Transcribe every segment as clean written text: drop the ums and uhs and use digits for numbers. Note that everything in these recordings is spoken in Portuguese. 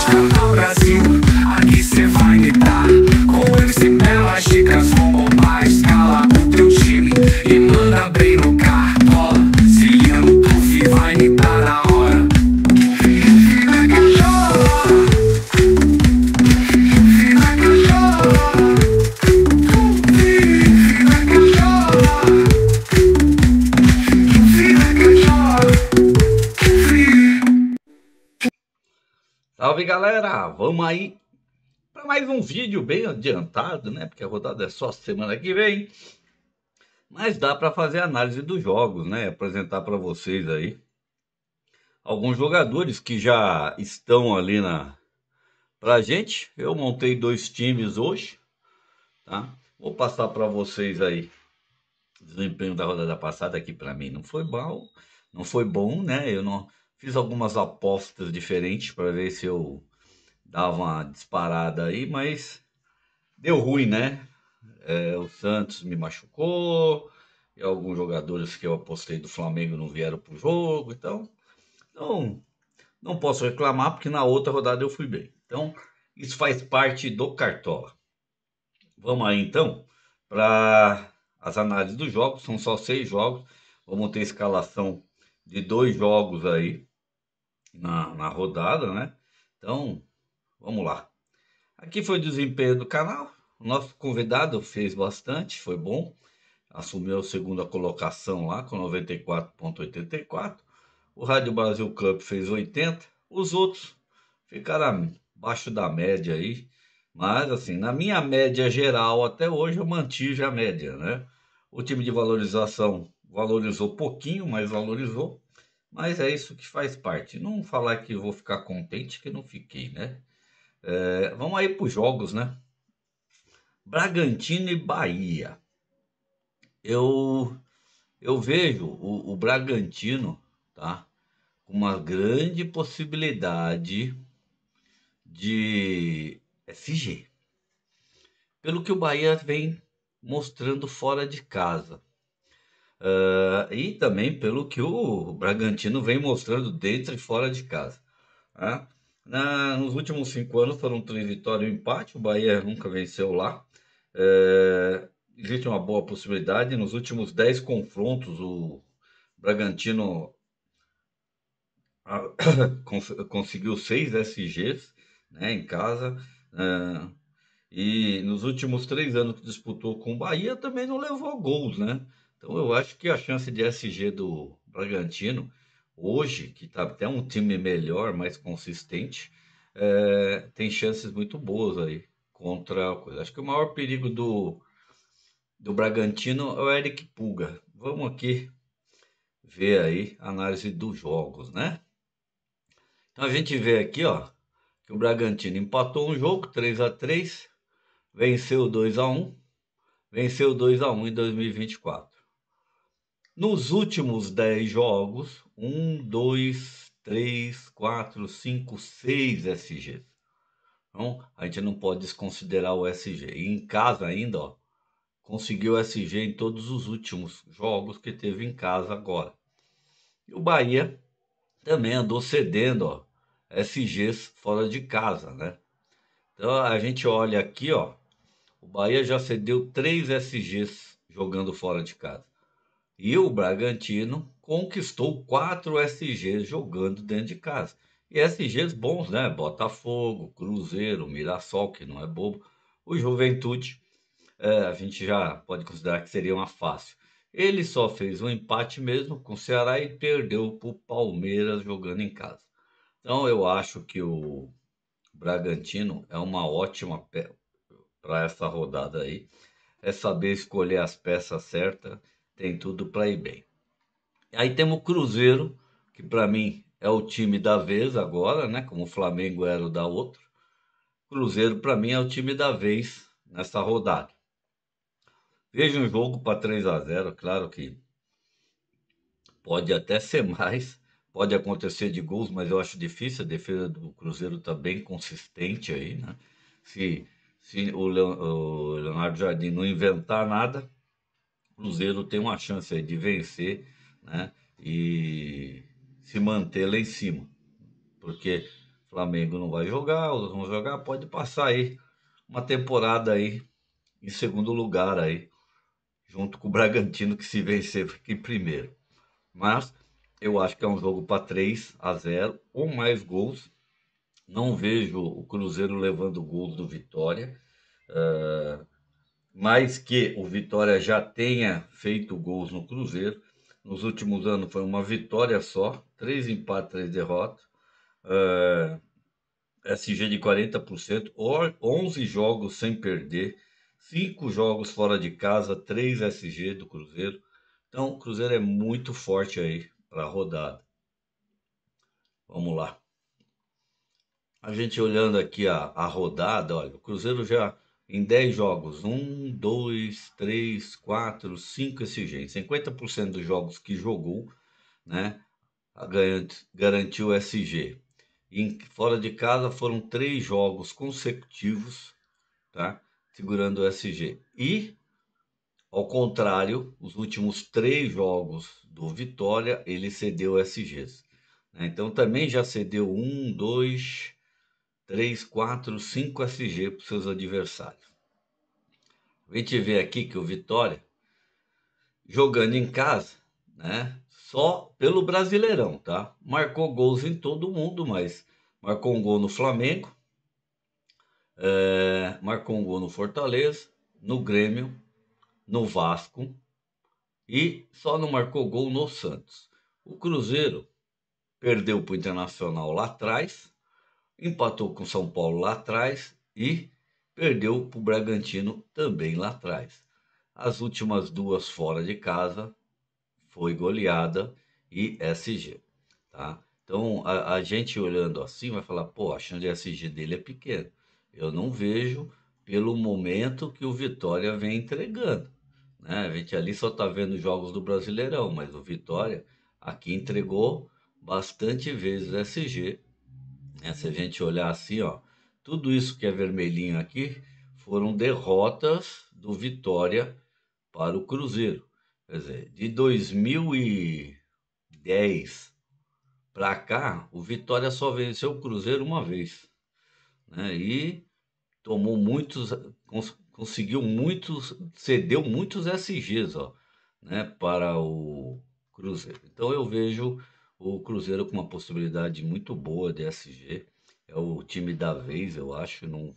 Canal Brasil, aqui cê vai imitar. Com MC Bela, chicas com bomba, escala o teu time e manda bem no cartola. Se liga no puff, vai imitar na hora. Vira cachorro, vira cachorro, vira cachorro, vira cachorro. Salve galera, vamos aí para mais um vídeo bem adiantado, né? Porque a rodada é só semana que vem, mas dá para fazer análise dos jogos, né? Apresentar para vocês aí alguns jogadores que já estão ali pra gente. Eu montei dois times hoje, tá? Vou passar para vocês aí o desempenho da rodada passada, que para mim não foi bom, não foi bom, né? Eu não fiz algumas apostas diferentes para ver se eu dava uma disparada aí, mas deu ruim, né? O Santos me machucou, e alguns jogadores que eu apostei do Flamengo não vieram pro jogo, então não, não posso reclamar, porque na outra rodada eu fui bem. Então, isso faz parte do Cartola. Vamos aí então para as análises dos jogos, são só 6 jogos, vamos ter escalação de 2 jogos aí na rodada, né? Então, vamos lá. Aqui foi o desempenho do canal. O nosso convidado fez bastante, foi bom. Assumiu a segunda colocação lá com 94,84. O Rádio Brasil Club fez 80. Os outros ficaram abaixo da média aí. Mas assim, na minha média geral até hoje eu mantive a média, né? O time de valorização valorizou pouquinho, mas valorizou. Mas é isso que faz parte. Não falar que eu vou ficar contente, que não fiquei, né? Vamos aí para os jogos, né? Bragantino e Bahia. Eu, eu vejo o Bragantino, tá? Com uma grande possibilidade de SG. Pelo que o Bahia vem mostrando fora de casa. E também pelo que o Bragantino vem mostrando dentro e fora de casa. Tá? Nos últimos 5 anos foram 3 vitórias e um empate. O Bahia nunca venceu lá. Existe uma boa possibilidade. Nos últimos 10 confrontos, o Bragantino conseguiu 6 SGs, né, em casa. eh, e nos últimos 3 anos que disputou com o Bahia também não levou gols, né? Então eu acho que a chance de SG do Bragantino, hoje, que está até um time melhor, mais consistente, tem chances muito boas aí contra a coisa. Acho que o maior perigo do Bragantino é o Eric Pulga. Vamos aqui ver aí a análise dos jogos, né? Então a gente vê aqui, ó, que o Bragantino empatou um jogo 3-3, venceu 2-1, venceu 2-1 em 2024. Nos últimos 10 jogos, 6 SGs. Então, a gente não pode desconsiderar o SG. E em casa ainda, ó, conseguiu SG em todos os últimos jogos que teve em casa agora. E o Bahia também andou cedendo, ó, SGs fora de casa, né? Então a gente olha aqui, ó, o Bahia já cedeu 3 SGs jogando fora de casa. E o Bragantino conquistou 4 SGs jogando dentro de casa. E SGs bons, né? Botafogo, Cruzeiro, Mirassol, que não é bobo. O Juventude, a gente já pode considerar que seria uma fácil. Ele só fez um empate mesmo com o Ceará e perdeu para o Palmeiras jogando em casa. Então eu acho que o Bragantino é uma ótima para essa rodada aí. É saber escolher as peças certas, tem tudo para ir bem. Aí temos o Cruzeiro, que para mim é o time da vez agora, né? Como o Flamengo era o da outra. Cruzeiro para mim é o time da vez nessa rodada. Vejo um jogo para 3-0, claro que pode até ser mais, pode acontecer de gols, mas eu acho difícil. A defesa do Cruzeiro está bem consistente aí, né? Se, se o Leonardo Jardim não inventar nada, o Cruzeiro tem uma chance aí de vencer, né? E se manter lá em cima. Porque Flamengo não vai jogar, os outros vão jogar, pode passar aí uma temporada aí em segundo lugar aí, junto com o Bragantino que se vencer fica em primeiro. Mas eu acho que é um jogo para 3-0 ou mais gols. Não vejo o Cruzeiro levando gols do Vitória, mais que o Vitória já tenha feito gols no Cruzeiro. Nos últimos anos foi uma vitória só, 3 empates, 3 derrotas. SG de 40%, 11 jogos sem perder, 5 jogos fora de casa, 3 SG do Cruzeiro. Então, o Cruzeiro é muito forte aí para a rodada. Vamos lá. A gente olhando aqui a rodada, olha, o Cruzeiro já em 10 jogos, 1, 2, 3, 4, 5 SG. Em 50% dos jogos que jogou, né, garantiu SG. Fora de casa foram 3 jogos consecutivos, tá, segurando o SG. E, ao contrário, os últimos 3 jogos do Vitória, ele cedeu SGs. Né? Então também já cedeu 1, 2, 3, 4, 5 SG para os seus adversários. A gente vê aqui que o Vitória, jogando em casa, né? Só pelo Brasileirão, tá? Marcou gols em todo mundo, mas marcou um gol no Flamengo, marcou um gol no Fortaleza, no Grêmio, no Vasco e só não marcou gol no Santos. O Cruzeiro perdeu para o Internacional lá atrás, empatou com o São Paulo lá atrás e perdeu para o Bragantino também lá atrás. As últimas 2 fora de casa foi goleada e SG, tá? Então a gente olhando assim vai falar, pô, a chance de SG dele é pequena. Eu não vejo pelo momento que o Vitória vem entregando, né? A gente ali só tá vendo jogos do Brasileirão, mas o Vitória aqui entregou bastante vezes SG, né? Se a gente olhar assim, ó, tudo isso que é vermelhinho aqui foram derrotas do Vitória para o Cruzeiro. Quer dizer, de 2010 para cá, o Vitória só venceu o Cruzeiro uma vez, né? E tomou muitos, conseguiu muitos, cedeu muitos SGs, ó, né, para o Cruzeiro. Então eu vejo o Cruzeiro com uma possibilidade muito boa de SG. É o time da vez, eu acho, não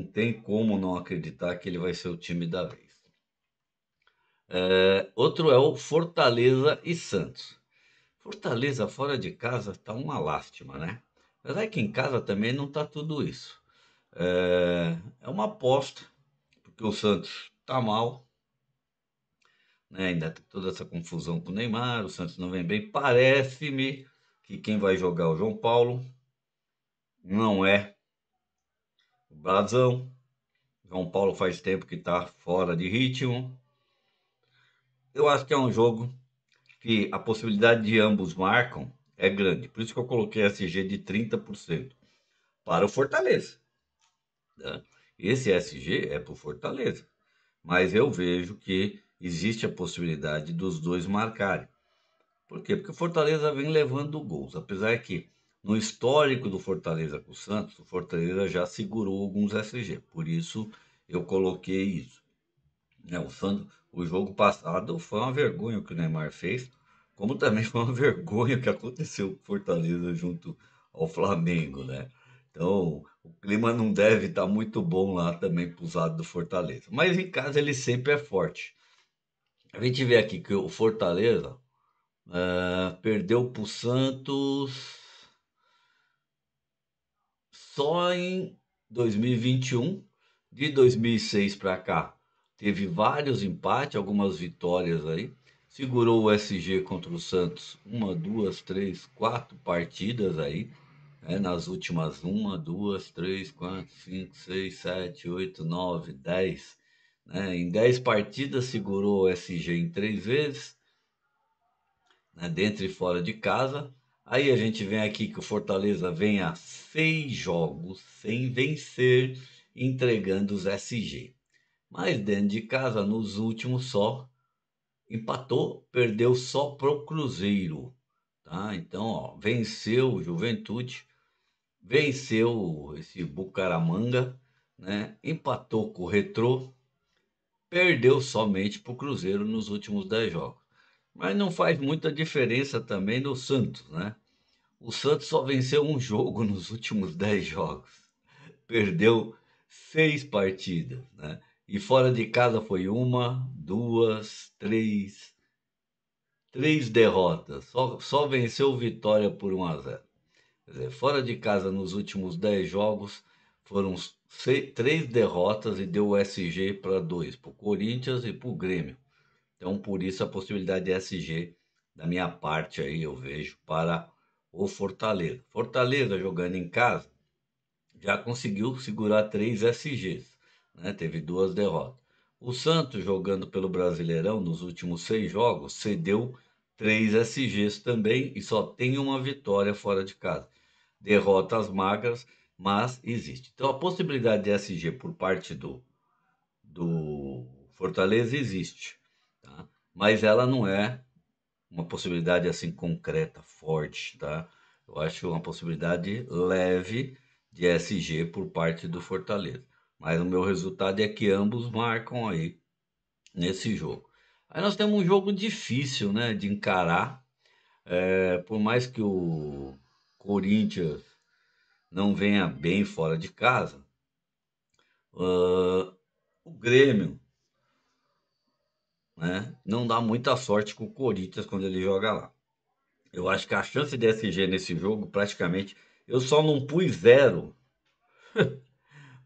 tem como não acreditar que ele vai ser o time da vez. Outro é o Fortaleza e Santos. Fortaleza fora de casa tá uma lástima, né? Apesar que em casa também não tá tudo isso. É uma aposta, porque o Santos tá mal, né? Ainda tem toda essa confusão com o Neymar, o Santos não vem bem. Parece-me que quem vai jogar é o João Paulo, não é o Brasão. João Paulo faz tempo que tá fora de ritmo. Eu acho que é um jogo que a possibilidade de ambos marcam é grande. Por isso que eu coloquei SG de 30% para o Fortaleza, né? Esse SG é para o Fortaleza, mas eu vejo que existe a possibilidade dos dois marcarem. Por quê? Porque o Fortaleza vem levando gols, apesar que no histórico do Fortaleza com o Santos, o Fortaleza já segurou alguns SG, por isso eu coloquei isso. O jogo passado foi uma vergonha o que o Neymar fez, como também foi uma vergonha o que aconteceu com o Fortaleza junto ao Flamengo, né? Então, o clima não deve estar muito bom lá também para os lados do Fortaleza. Mas em casa ele sempre é forte. A gente vê aqui que o Fortaleza perdeu para o Santos só em 2021. De 2006 para cá, teve vários empates, algumas vitórias aí. Segurou o SG contra o Santos 1, 2, 3, 4 partidas aí, né? Nas últimas 1, 2, 3, 4, 5, 6, 7, 8, 9, 10. Né? Em 10 partidas segurou o SG em 3 vezes, né? Dentro e fora de casa. Aí a gente vem aqui que o Fortaleza vem a 6 jogos sem vencer, entregando os SG. Mas dentro de casa, nos últimos só empatou, perdeu só pro Cruzeiro, tá? Então, ó, venceu o Juventude, venceu esse Bucaramanga, né? Empatou com o Retrô, perdeu somente para o Cruzeiro nos últimos 10 jogos. Mas não faz muita diferença também no Santos, né? O Santos só venceu um jogo nos últimos 10 jogos. Perdeu 6 partidas, né? E fora de casa foi uma, duas, três derrotas. Só venceu o Vitória por 1-0. Quer dizer, fora de casa nos últimos 10 jogos foram 3 derrotas e deu o SG para 2, para o Corinthians e para o Grêmio. Então, por isso a possibilidade de SG, da minha parte aí, eu vejo para o Fortaleza. Fortaleza jogando em casa, já conseguiu segurar 3 SGs, né? Teve 2 derrotas. O Santos, jogando pelo Brasileirão nos últimos 6 jogos, cedeu 3 SGs também e só tem uma vitória fora de casa. Derrotas magras, mas existe. Então a possibilidade de SG por parte do Fortaleza existe, tá? Mas ela não é uma possibilidade assim concreta, forte, tá? Eu acho uma possibilidade leve de SG por parte do Fortaleza. Mas o meu resultado é que ambos marcam aí nesse jogo. Aí nós temos um jogo difícil, né, de encarar. Por mais que o Corinthians não venha bem fora de casa, o Grêmio, né, não dá muita sorte com o Corinthians quando ele joga lá. Eu acho que a chance de SG nesse jogo, praticamente, eu só não pus zero,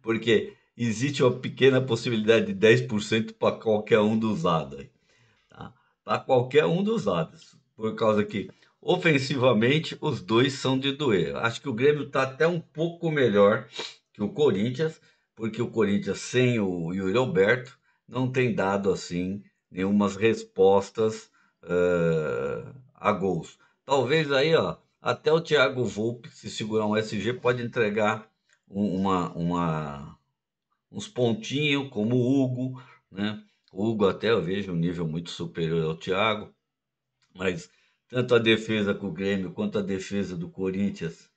porque existe uma pequena possibilidade de 10% para qualquer um dos lados, tá? Para qualquer um dos lados, por causa que ofensivamente os dois são de doer. Acho que o Grêmio está até um pouco melhor que o Corinthians, porque o Corinthians sem o Yuri Alberto não tem dado assim nenhumas respostas a gols. Talvez aí, ó, até o Thiago Volpe, se segurar um SG, pode entregar uns pontinhos, como o Hugo, né? O Hugo até eu vejo um nível muito superior ao Thiago, mas tanto a defesa com o Grêmio quanto a defesa do Corinthians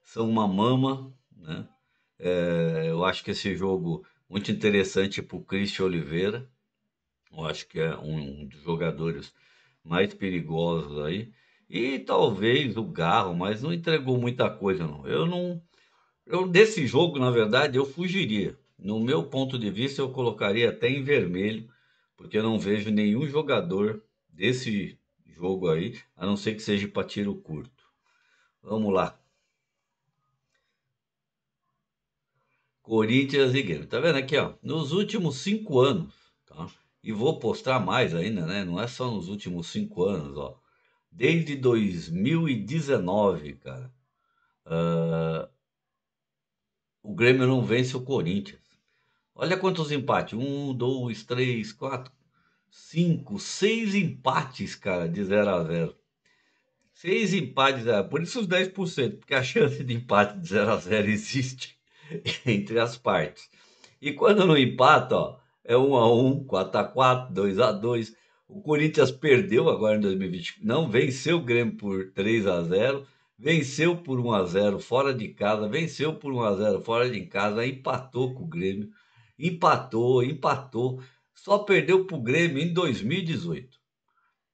são uma mama, né? Eu acho que esse jogo muito interessante para o Christian Oliveira. Eu acho que é um dos jogadores mais perigosos aí. E talvez o Garro, mas não entregou muita coisa, não. Desse jogo, na verdade, eu fugiria. No meu ponto de vista, eu colocaria até em vermelho, porque eu não vejo nenhum jogador desse jogo aí, a não ser que seja para tiro curto. Vamos lá. Corinthians e Grêmio. Tá vendo aqui, ó? Nos últimos 5 anos, tá? E vou postar mais ainda, né? Não é só nos últimos 5 anos, ó. Desde 2019, cara, o Grêmio não vence o Corinthians. Olha quantos empates. 6 empates, cara, de 0-0. 6 empates, por isso os 10%, porque a chance de empate de 0-0 existe entre as partes. E quando não empata, ó, é 1-1, 4-4, 2-2. O Corinthians perdeu agora em 2020, não venceu o Grêmio por 3-0, venceu por 1-0 fora de casa, venceu por 1-0 fora de casa, empatou com o Grêmio, empatou, só perdeu para o Grêmio em 2018.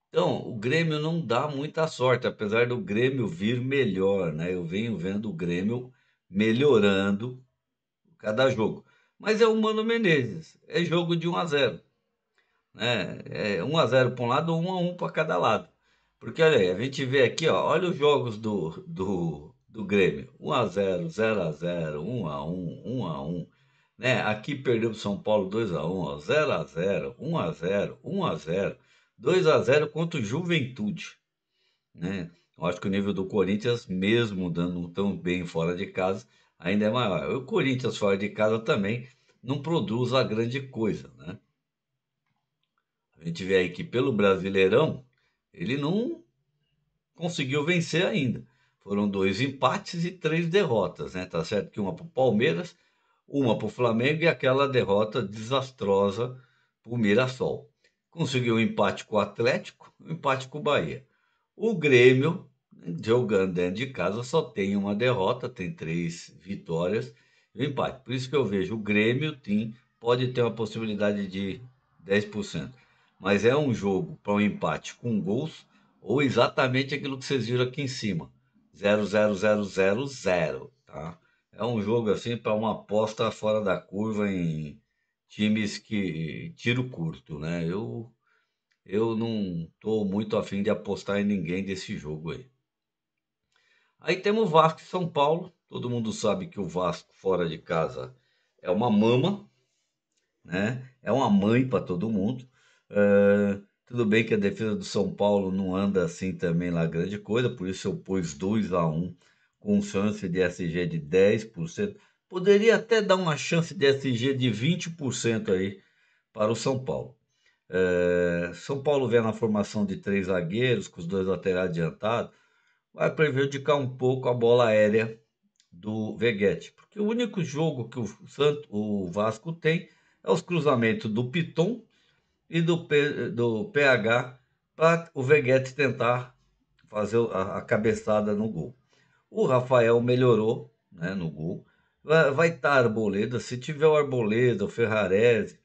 Então, o Grêmio não dá muita sorte, apesar do Grêmio vir melhor, né? Eu venho vendo o Grêmio melhorando cada jogo. Mas é o Mano Menezes, é jogo de 1-0, né? É 1-0 para um lado, 1-1 para cada lado. Porque olha aí, a gente vê aqui, ó, olha os jogos do Grêmio: 1-0, 0-0, 1-1, 1-1, né? Aqui perdeu para o São Paulo 2-1, 0-0, 1-0, 1-0, 2-0 contra o Juventude, né? Eu acho que o nível do Corinthians, mesmo dando tão bem fora de casa, ainda é maior. O Corinthians fora de casa também não produz a grande coisa, né? A gente vê aí que pelo Brasileirão ele não conseguiu vencer ainda. Foram 2 empates e 3 derrotas, né? Tá certo que uma para o Palmeiras, uma para o Flamengo e aquela derrota desastrosa para o Mirassol. Conseguiu um empate com o Atlético, um empate com o Bahia. O Grêmio, jogando dentro de casa só tem uma derrota, tem 3 vitórias e um empate. Por isso que eu vejo o Grêmio pode ter uma possibilidade de 10%. Mas é um jogo para um empate com gols ou exatamente aquilo que vocês viram aqui em cima. 0-0-0-0-0, tá? É um jogo assim para uma aposta fora da curva em times que tiro curto, né? Eu não estou muito afim de apostar em ninguém desse jogo aí. Aí temos o Vasco e São Paulo. Todo mundo sabe que o Vasco fora de casa é uma mama, né? É uma mãe para todo mundo. Tudo bem que a defesa do São Paulo não anda assim também lá grande coisa, por isso eu pus 2-1 com chance de SG de 10%. Poderia até dar uma chance de SG de 20% aí para o São Paulo. São Paulo vem na formação de 3 zagueiros, com os 2 laterais adiantados, vai prejudicar um pouco a bola aérea do Veguete, porque o único jogo que o Vasco tem é os cruzamentos do Piton e do PH para o Veguete tentar fazer a cabeçada no gol. O Rafael melhorou, né, no gol. Vai estar Arboleda, se tiver o Arboleda, o Ferrarese,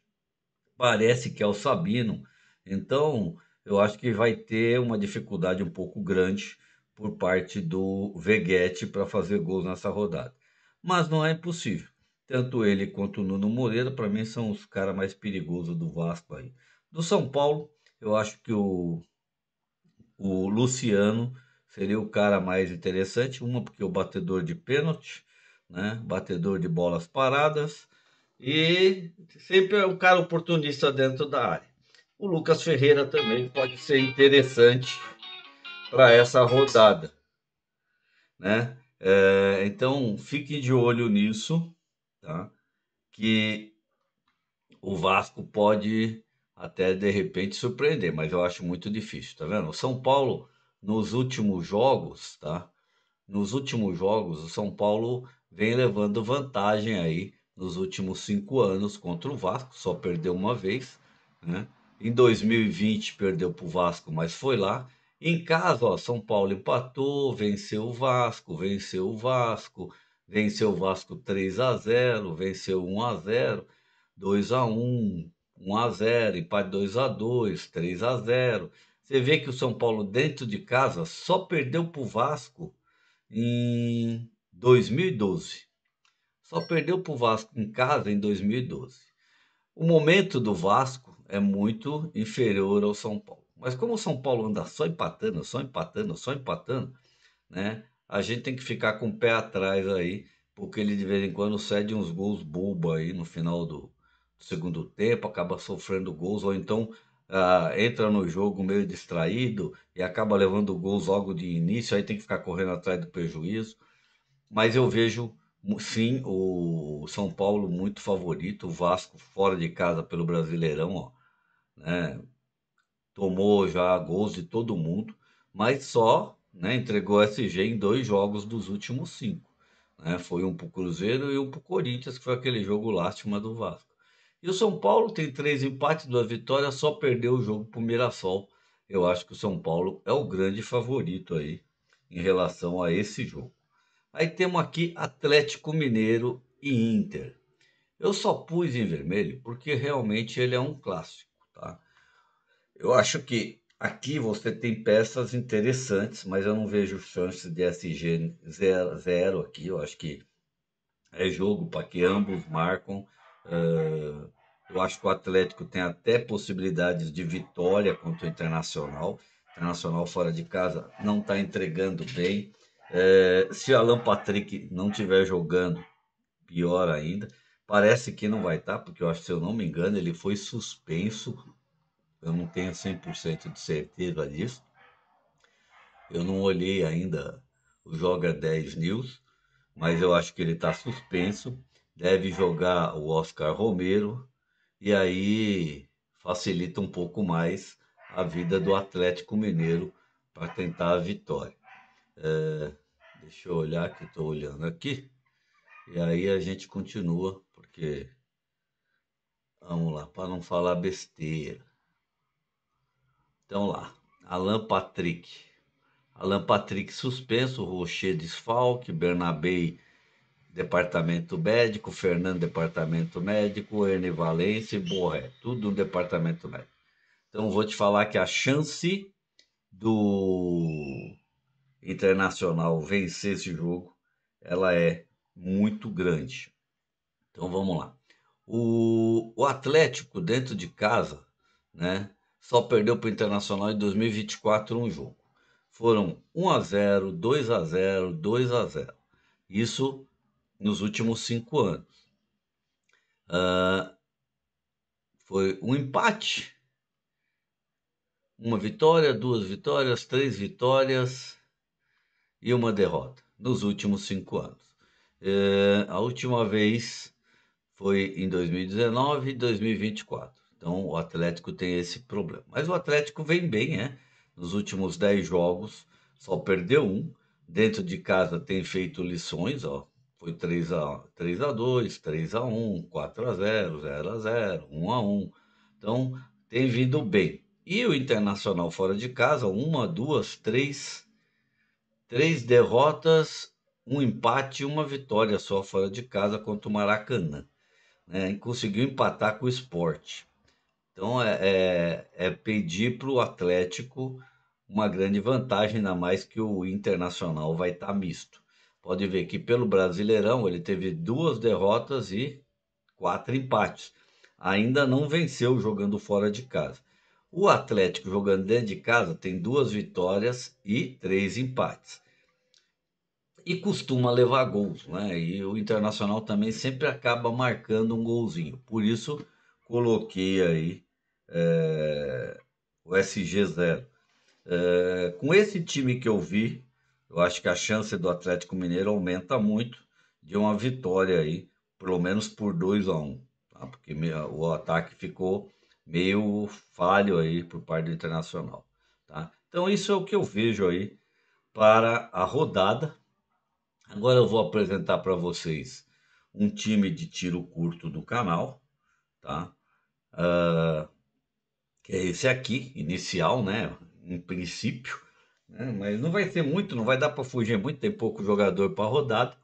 parece que é o Sabino. Então, eu acho que vai ter uma dificuldade um pouco grande por parte do Veguete para fazer gols nessa rodada. Mas não é impossível. Tanto ele quanto o Nuno Moreira, para mim, são os caras mais perigosos do Vasco aí. Do São Paulo, eu acho que o Luciano seria o cara mais interessante. Uma, porque é o batedor de pênalti, né? Batedor de bolas paradas. E sempre é um cara oportunista dentro da área. O Lucas Ferreira também pode ser interessante para essa rodada, né? Então fique de olho nisso, tá? Que o Vasco pode até de repente surpreender, mas eu acho muito difícil, tá vendo? O São Paulo nos últimos jogos, tá? Nos últimos jogos, o São Paulo vem levando vantagem aí nos últimos 5 anos contra o Vasco, só perdeu uma vez, né? Em 2020 perdeu para o Vasco, mas foi lá. Em casa, ó, São Paulo empatou, venceu o Vasco 3-0, venceu 1-0, 2-1, 1-0, empate 2-2, 3-0. Você vê que o São Paulo dentro de casa só perdeu para o Vasco em 2012. Só perdeu para o Vasco em casa em 2012. O momento do Vasco é muito inferior ao São Paulo. Mas como o São Paulo anda só empatando, só empatando, só empatando, né? A gente tem que ficar com o pé atrás aí, porque ele de vez em quando cede uns gols bobo aí no final do segundo tempo, acaba sofrendo gols, ou então entra no jogo meio distraído e acaba levando gols logo de início, aí tem que ficar correndo atrás do prejuízo. Mas eu vejo, sim, o São Paulo muito favorito, o Vasco fora de casa pelo Brasileirão, ó, né? Tomou já gols de todo mundo, mas só, né, entregou SG em 2 jogos dos últimos 5, né? Foi um para o Cruzeiro e um para o Corinthians, que foi aquele jogo lástima do Vasco. E o São Paulo tem 3 empates, 2 vitórias, só perdeu o jogo para o Mirassol. Eu acho que o São Paulo é o grande favorito aí em relação a esse jogo. Aí temos aqui Atlético Mineiro e Inter. Eu só pus em vermelho porque realmente ele é um clássico, tá? Eu acho que aqui você tem peças interessantes, mas eu não vejo chance de SG 0 aqui. Eu acho que é jogo para que ambos marcam. Eh, eu acho que o Atlético tem até possibilidades de vitória contra o Internacional. O Internacional fora de casa não está entregando bem. Se o Alan Patrick não estiver jogando, pior ainda. Parece que não vai estar, porque eu acho, se eu não me engano, ele foi suspenso. Eu não tenho 100% de certeza disso. Eu não olhei ainda o Joga 10 News, mas eu acho que ele está suspenso. Deve jogar o Oscar Romero, e aí facilita um pouco mais a vida do Atlético Mineiro para tentar a vitória. Deixa eu olhar, que estou olhando aqui, e aí a gente continua, porque vamos lá, para não falar besteira. Então lá, Alan Patrick. Alan Patrick suspenso, Rocher desfalque, Bernabé departamento médico, Fernando departamento médico, Ernie Valencia e Borré, tudo no departamento médico. Então vou te falar que a chance do Internacional vencer esse jogo, ela é muito grande. Então vamos lá. O Atlético dentro de casa, né, só perdeu para o Internacional em 2024 um jogo. Foram 1-0, 2-0, 2-0. Isso nos últimos 5 anos. Foi um empate, uma vitória, 2 vitórias, 3 vitórias e uma derrota nos últimos 5 anos. A última vez foi em 2019 e 2024. Então o Atlético tem esse problema. Mas o Atlético vem bem, né? Nos últimos 10 jogos só perdeu um. Dentro de casa tem feito lições, ó. Foi 3-2, 3-1, 4-0, 0-0, 1-1. Então tem vindo bem. E o Internacional fora de casa, uma, duas, três derrotas, um empate e uma vitória só fora de casa contra o Maracanã, né? E conseguiu empatar com o Sport. Então é pedir para o Atlético uma grande vantagem, ainda mais que o Internacional vai estar misto. Pode ver que pelo Brasileirão ele teve 2 derrotas e 4 empates. Ainda não venceu jogando fora de casa. O Atlético jogando dentro de casa tem 2 vitórias e 3 empates. E costuma levar gols, né? E o Internacional também sempre acaba marcando um golzinho. Por isso coloquei aí o SG0. Com esse time que eu vi, eu acho que a chance do Atlético Mineiro aumenta muito de uma vitória aí, pelo menos por 2-1, tá? Porque o ataque ficou meio falho aí por parte do Internacional, tá? Então isso é o que eu vejo aí para a rodada. Agora eu vou apresentar para vocês um time de tiro curto do canal, tá? Que é esse aqui, inicial, né? Em princípio, né? Mas não vai ser muito, não vai dar para fugir muito, tem pouco jogador para rodada.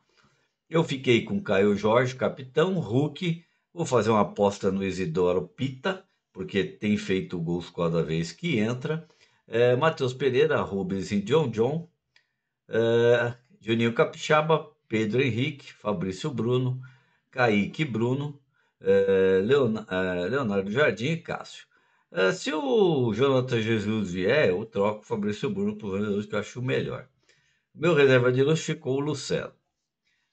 Eu fiquei com Caio Jorge, capitão, Hulk. Vou fazer uma aposta no Isidoro Pita, porque tem feito gols cada vez que entra. Matheus Pereira, Rubens e John. Juninho Capixaba, Pedro Henrique, Fabrício Bruno, Kaique Bruno, Leonardo Jardim e Cássio. Se o Jonathan Jesus vier, eu troco o Fabrício Bruno por Vanderlei, que eu acho melhor. Meu reserva de luxo ficou o Lucero.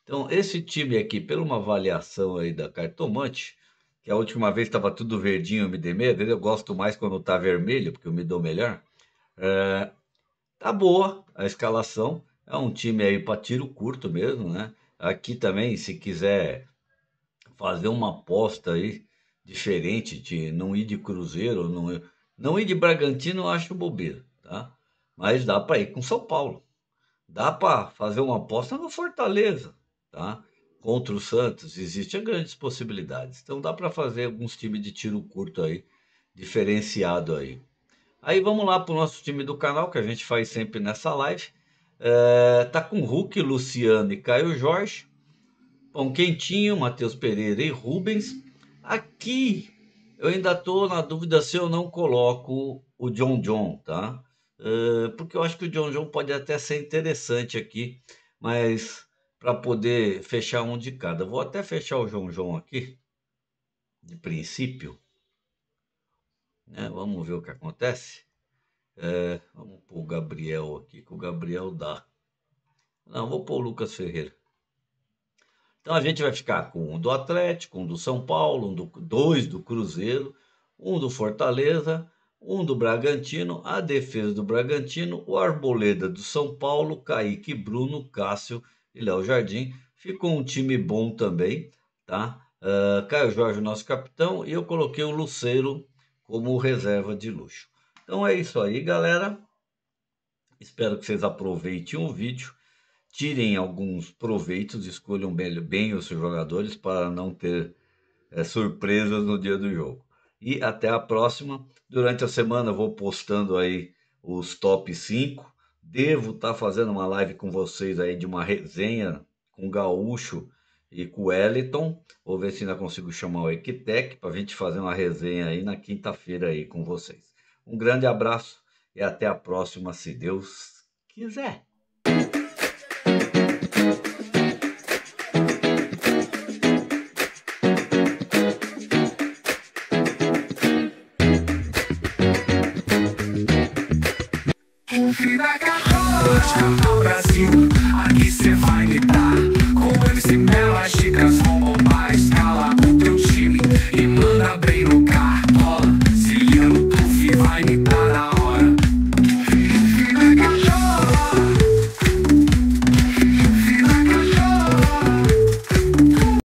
Então, esse time aqui, pela uma avaliação aí da Cartomante, que a última vez estava tudo verdinho, eu me dei medo, eu gosto mais quando está vermelho, porque eu me dou melhor. Tá boa a escalação. É um time aí para tiro curto mesmo, né? Aqui também, se quiser fazer uma aposta aí diferente, de não ir de Cruzeiro, não ir de Bragantino, eu acho bobeira, tá? Mas dá para ir com São Paulo. Dá para fazer uma aposta no Fortaleza, tá? Contra o Santos, existem grandes possibilidades. Então dá para fazer alguns times de tiro curto aí, diferenciado aí. Aí vamos lá para o nosso time do canal, que a gente faz sempre nessa live. Tá com Hulk, Luciano e Caio Jorge. Pão Quentinho, Matheus Pereira e Rubens. Aqui eu ainda estou na dúvida se eu não coloco o John, tá? Porque eu acho que o John pode até ser interessante aqui, mas para poder fechar um de cada. Vou até fechar o John aqui, de princípio, né? Vamos ver o que acontece. Vamos pôr o Gabriel aqui, que o Gabriel dá. Não, vou pôr o Lucas Ferreira. Então a gente vai ficar com um do Atlético, um do São Paulo, dois do Cruzeiro, um do Fortaleza, um do Bragantino, a defesa do Bragantino, o Arboleda do São Paulo, Kaique, Bruno, Cássio e Léo Jardim. Ficou um time bom também, tá? Caio Jorge, nosso capitão, e eu coloquei o Lucero como reserva de luxo. Então é isso aí, galera. Espero que vocês aproveitem o vídeo, tirem alguns proveitos, escolham bem os seus jogadores para não ter surpresas no dia do jogo. E até a próxima. Durante a semana eu vou postando aí os top 5 Devo estar fazendo uma live com vocês aí de uma resenha com o Gaúcho e com o Wellington. Vou ver se ainda consigo chamar o Equitec para a gente fazer uma resenha aí na quinta-feira aí com vocês. Um grande abraço e até a próxima, se Deus quiser. O fim da carroça ao Brasil.